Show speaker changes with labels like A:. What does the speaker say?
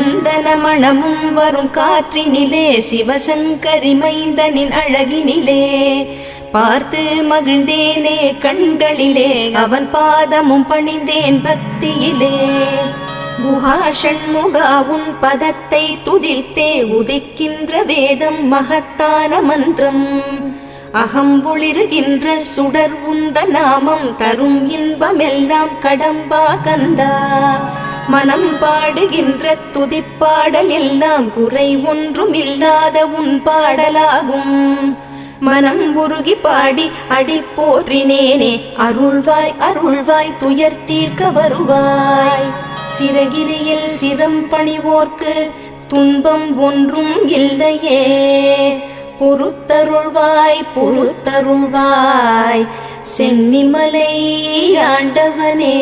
A: சந்தன மணமும் வரும் காற்றினிலே சிவசங்கரி மைந்தனின் அழகினிலே பார்த்து மகிழ்ந்தேனே கண்களிலே அவன் பாதமும் பணிந்தேன் பக்தியிலே குஹா ஷண்முகா உன் பதத்தை துதித்தே உதிக்கின்ற வேதம் மகத்தான மந்திரம் அகம்பொளிருகின்ற சுடர் உந்த நாமம் தரும் இன்பமெல்லாம் கடம்பா கந்தா மனம் பாடுகின்ற துதிப்பாடல் எல்லாம் குறை ஒன்றும் இல்லாத உன் பாடலாகும் மனம் உருகி பாடி அடி போற்றினேனே அருள்வாய் அருள்வாய் துயர் தீர்க்க வருவாய் சிறகிரியில் சிரம் பணிவோர்க்கு துன்பம் ஒன்றும் இல்லையே பொறுத்தருள்வாய் பொறுத்தருள்வாய் சென்னிமலை ஆண்டவனே.